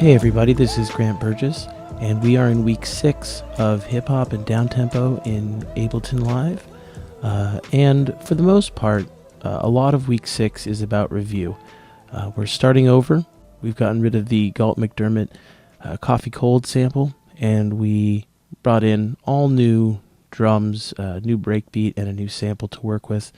Hey everybody, this is Grant Burgess, and we are in week 6 of Hip Hop and Downtempo in Ableton Live. And for the most part, a lot of week 6 is about review. We're starting over. We've gotten rid of the Galt McDermott Coffee Cold sample, and we brought in all new drums, new breakbeat, and a new sample to work with.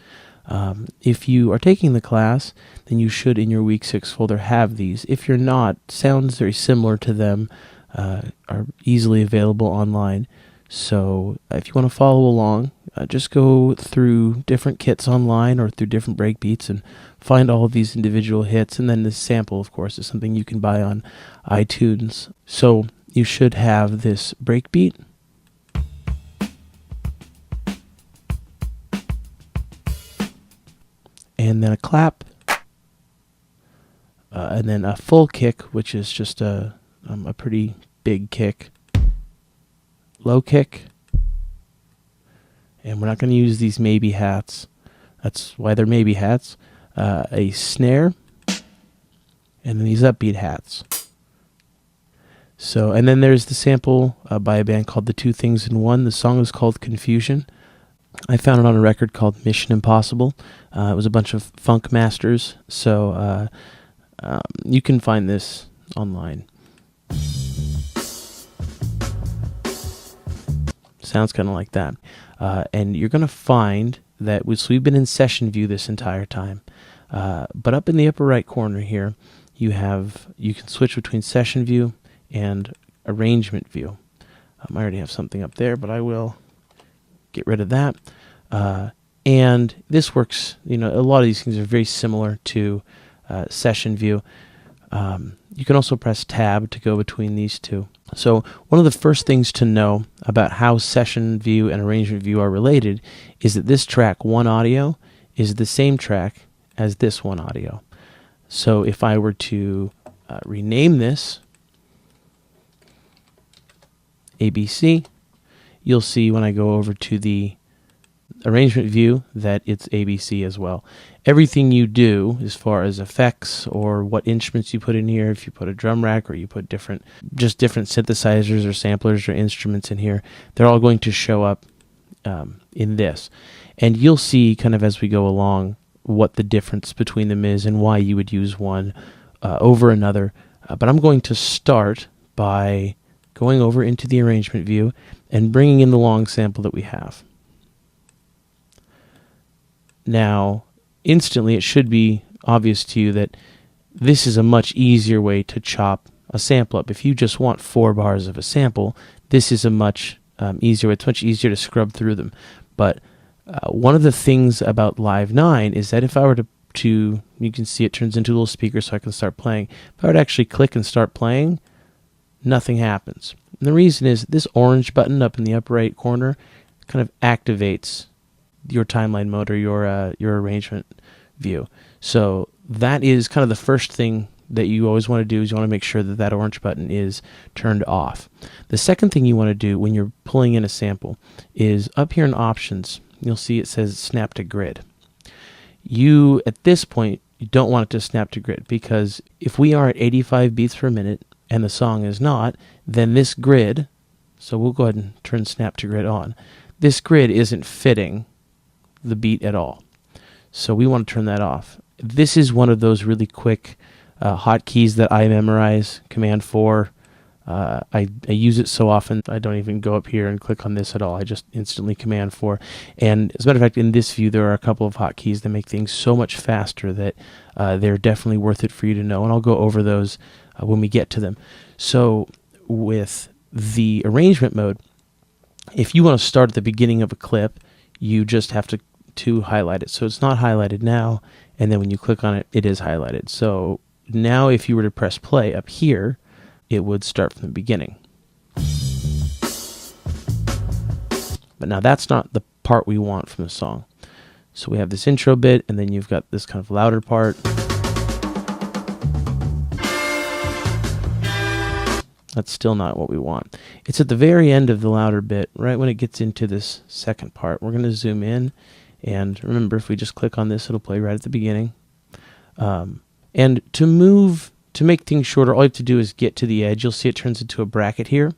If you are taking the class, then you should in your week 6 folder have these. If you're not, sounds very similar to them are easily available online. So if you want to follow along, just go through different kits online or through different breakbeats and find all of these individual hits. And then this sample, of course, is something you can buy on iTunes. So you should have this breakbeat. And then a clap, and then a full kick, which is just a pretty big kick, low kick, and we're not going to use these maybe hats. That's why they're maybe hats. A snare, and then these upbeat hats. So, and then there's the sample by a band called The Two Things in One. The song is called Confusion. I found it on a record called Mission Impossible. It was a bunch of funk masters, so you can find this online. Sounds kind of like that. And you're going to find that we've been in session view this entire time. But up in the upper right corner here, you can switch between session view and arrangement view. I already have something up there, but I will get rid of that. And this works, a lot of these things are very similar to session view. You can also press tab to go between these two. So one of the first things to know about how session view and arrangement view are related is that this track 1 audio is the same track as this 1 audio. So if I were to rename this ABC, you'll see when I go over to the arrangement view that it's ABC as well. Everything you do as far as effects or what instruments you put in here, if you put a drum rack or you put different synthesizers or samplers or instruments in here, they're all going to show up in this. And you'll see kind of as we go along what the difference between them is and why you would use one over another. But I'm going to start by going over into the arrangement view and bringing in the long sample that we have. Now, instantly it should be obvious to you that this is a much easier way to chop a sample up. If you just want 4 bars of a sample, this is a much easier way. It's much easier to scrub through them. But one of the things about Live 9 is that if I were to you can see it turns into a little speaker so I can start playing. If I were to actually click and start playing, nothing happens. And the reason is this orange button up in the upper right corner kind of activates your timeline mode or your arrangement view. So that is kind of the first thing that you always want to do is you want to make sure that that orange button is turned off. The second thing you want to do when you're pulling in a sample is up here in options, you'll see it says snap to grid. You, at this point, you don't want it to snap to grid because if we are at 85 beats per minute and the song is not, then this grid, so we'll go ahead and turn snap to grid on, this grid isn't fitting the beat at all. So we want to turn that off. This is one of those really quick hotkeys that I memorize, Command 4. I use it so often I don't even go up here and click on this at all. I just instantly Command 4. And as a matter of fact, in this view, there are a couple of hotkeys that make things so much faster that they're definitely worth it for you to know. And I'll go over those when we get to them. So with the arrangement mode, if you want to start at the beginning of a clip, you just have to highlight it. So it's not highlighted now, and then when you click on it, it is highlighted. So now if you were to press play up here, it would start from the beginning. But now that's not the part we want from the song. So we have this intro bit, and then you've got this kind of louder part. That's still not what we want. It's at the very end of the louder bit, right when it gets into this second part. We're going to zoom in, and remember, if we just click on this, it'll play right at the beginning. And to move to make things shorter, all you have to do is get to the edge. You'll see it turns into a bracket here.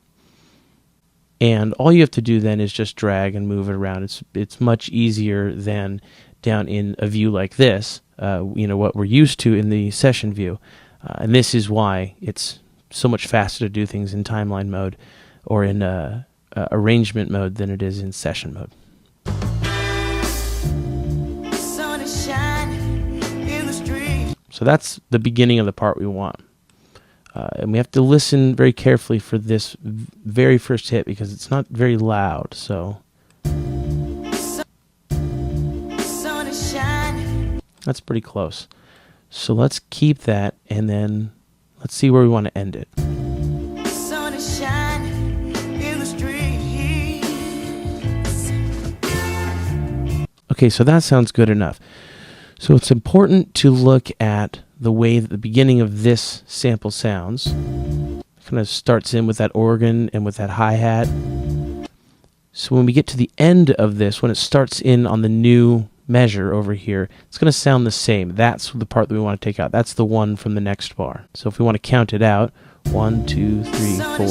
And all you have to do then is just drag and move it around. It's much easier than down in a view like this, what we're used to in the session view. And this is why it's so much faster to do things in timeline mode or in arrangement mode than it is in session mode. So that's the beginning of the part we want. And we have to listen very carefully for this very first hit because it's not very loud. So that's pretty close. So let's keep that and then let's see where we want to end it. Okay, so that sounds good enough. So it's important to look at the way that the beginning of this sample sounds. It kind of starts in with that organ and with that hi-hat. So when we get to the end of this, when it starts in on the new measure over here, it's going to sound the same. That's the part that we want to take out. That's the one from the next bar. So if we want to count it out, 1, 2, 3, 4, 2,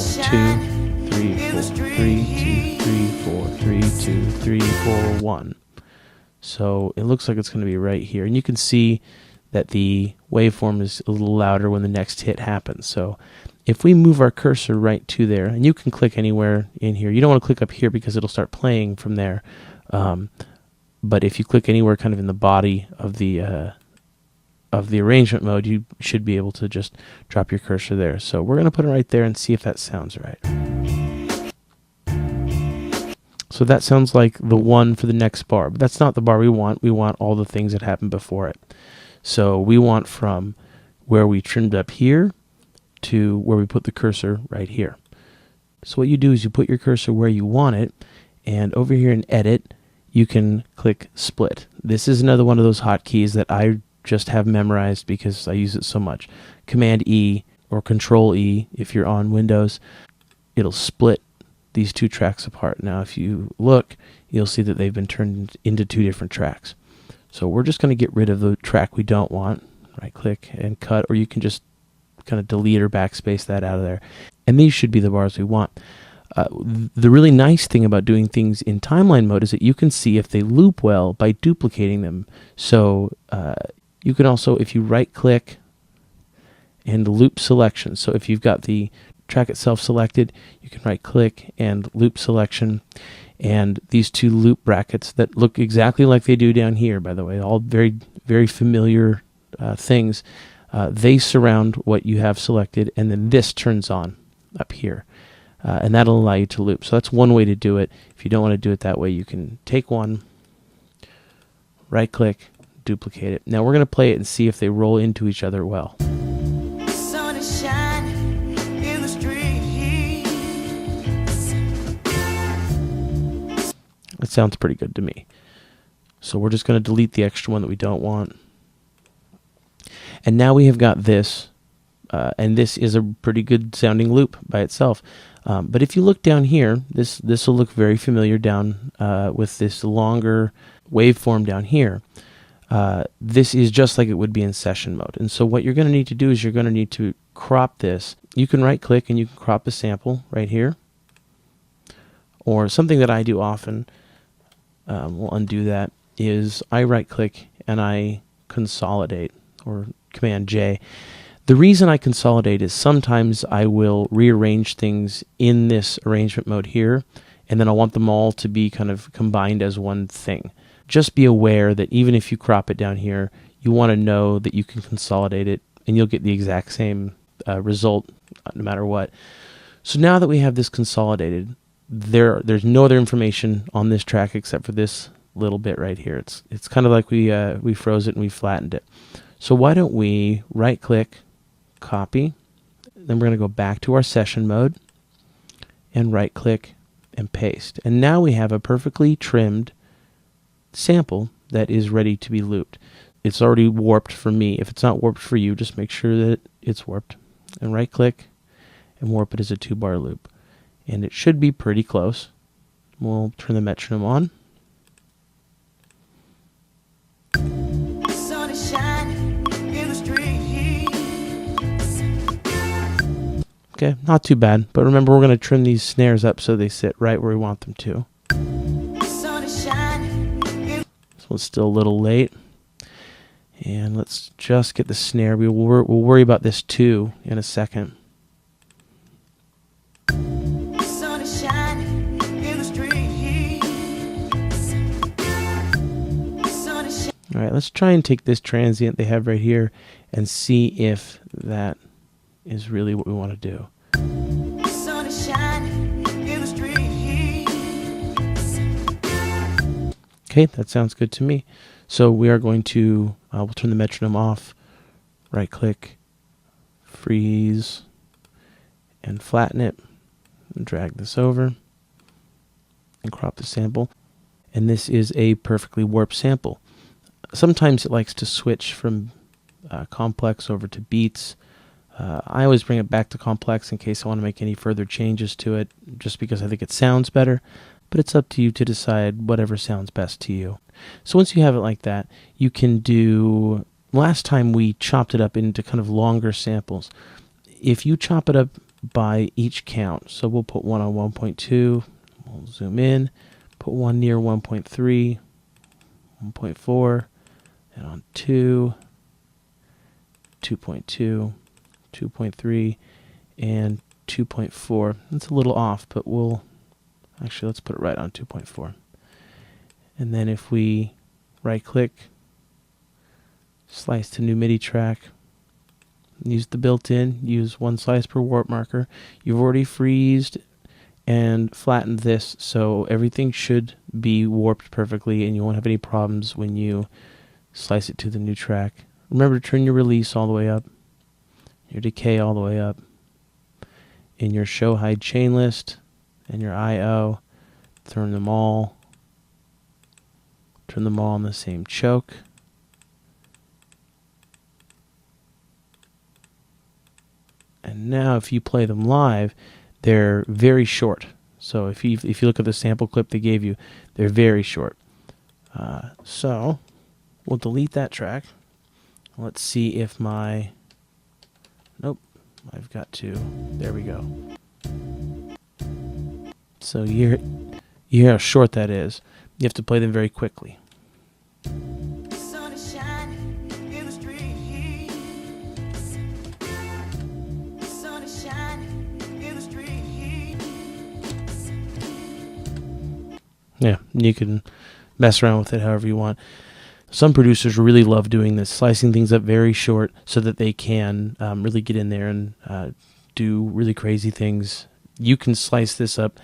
3, 4, 3, 2, 3, 4, 3, 2, 3, 4, 1. So it looks like it's going to be right here. And you can see that the waveform is a little louder when the next hit happens. So if we move our cursor right to there, and you can click anywhere in here. You don't want to click up here because it'll start playing from there. But if you click anywhere kind of in the body of the arrangement mode, you should be able to just drop your cursor there. So we're going to put it right there and see if that sounds right. So that sounds like the one for the next bar, but that's not the bar we want. We want all the things that happened before it. So we want from where we trimmed up here to where we put the cursor right here. So what you do is you put your cursor where you want it, and over here in Edit, you can click Split. This is another one of those hotkeys that I just have memorized because I use it so much. Command E or Control E if you're on Windows, it'll split these two tracks apart. Now if you look, you'll see that they've been turned into two different tracks. So we're just going to get rid of the track we don't want. Right click and cut, or you can just kind of delete or backspace that out of there. And these should be the bars we want. The really nice thing about doing things in timeline mode is that you can see if they loop well by duplicating them. So you can also, if you right click and loop selection, so if you've got the track itself selected, you can right click and loop selection, and these two loop brackets that look exactly like they do down here, by the way, all very, very familiar things, they surround what you have selected, and then this turns on up here, and that'll allow you to loop. So that's one way to do it. If you don't want to do it that way, you can take one, right click, duplicate it. Now we're going to play it and see if they roll into each other well. It sounds pretty good to me. So we're just going to delete the extra one that we don't want. And now we have got this, and this is a pretty good sounding loop by itself. But if you look down here, this will look very familiar down with this longer waveform down here. This is just like it would be in session mode. And so what you're going to need to do is you're going to need to crop this. You can right click and you can crop a sample right here. Or something that I do often, we'll undo that, is I right click and I consolidate, or Command J. The reason I consolidate is sometimes I will rearrange things in this arrangement mode here, and then I want them all to be kind of combined as one thing. Just be aware that even if you crop it down here, you want to know that you can consolidate it and you'll get the exact same result no matter what. So now that we have this consolidated, there's no other information on this track except for this little bit right here. It's kind of like we froze it and we flattened it. So why don't we right click, copy, then we're going to go back to our session mode and right click and paste. And now we have a perfectly trimmed sample that is ready to be looped. It's already warped for me. If it's not warped for you, just make sure that it's warped. And right click and warp it as a 2-bar loop. And it should be pretty close. We'll turn the metronome on. Okay, not too bad. But remember, we're going to trim these snares up so they sit right where we want them to. This one's still a little late. And let's just get the snare. We'll worry about this too in a second. All right, let's try and take this transient they have right here and see if that is really what we want to do. Okay, that sounds good to me. So we are going to, we'll turn the metronome off, right click, freeze, and flatten it, and drag this over, and crop the sample. And this is a perfectly warped sample. Sometimes it likes to switch from complex over to beats. I always bring it back to complex in case I want to make any further changes to it, just because I think it sounds better. But it's up to you to decide whatever sounds best to you. So once you have it like that, you can do... Last time we chopped it up into kind of longer samples. If you chop it up by each count, so we'll put one on 1.2, we'll zoom in, put one near 1.3, 1.4, and on 2, 2.2, 2.3, and 2.4. That's a little off, but we'll... Actually, let's put it right on 2.4. And then if we right-click, slice to new MIDI track, use the built-in, use one slice per warp marker. You've already freezed and flattened this, so everything should be warped perfectly and you won't have any problems when you slice it to the new track. Remember to turn your release all the way up, your decay all the way up, in your show hide chain list and your I/O, turn them all on the same choke. And now if you play them live, they're very short. So if you look at the sample clip they gave you, they're very short. So we'll delete that track. Let's see if my... Nope, I've got to... There we go. So you hear how short that is. You have to play them very quickly. Yeah, you can mess around with it however you want. Some producers really love doing this, slicing things up very short so that they can really get in there and do really crazy things. You can slice this up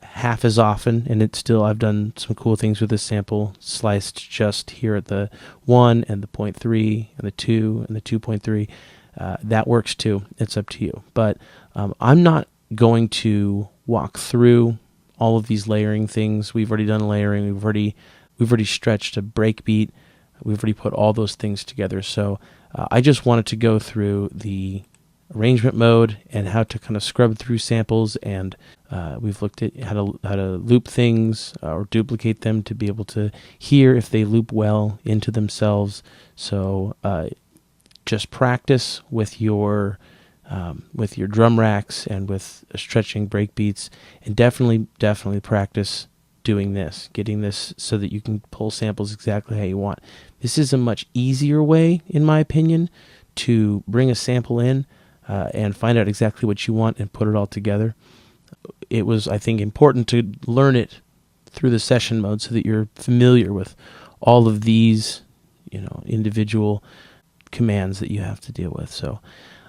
half as often, and it's still, I've done some cool things with this sample, sliced just here at the 1 and the 0.3 and the 2 and the 2.3. That works too. It's up to you. But I'm not going to walk through all of these layering things. We've already done layering. We've already stretched a breakbeat. We've already put all those things together. So I just wanted to go through the arrangement mode and how to kind of scrub through samples, and we've looked at how to loop things or duplicate them to be able to hear if they loop well into themselves. So just practice with your drum racks and with stretching breakbeats, and definitely practice doing this, getting this so that you can pull samples exactly how you want. This is a much easier way, in my opinion, to bring a sample in and find out exactly what you want and put it all together. It was, I think, important to learn it through the session mode so that you're familiar with all of these, individual commands that you have to deal with. So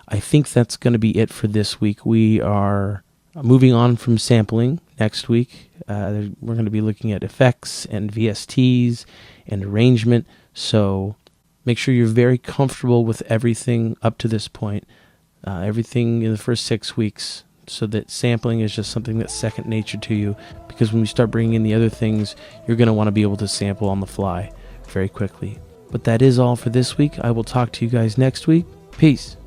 I think that's going to be it for this week. We are moving on from sampling next week. We're going to be looking at effects and VSTs and arrangement. So make sure you're very comfortable with everything up to this point, everything in the first 6 weeks, so that sampling is just something that's second nature to you, because when we start bringing in the other things, you're going to want to be able to sample on the fly very quickly. But that is all for this week. I will talk to you guys next week. Peace.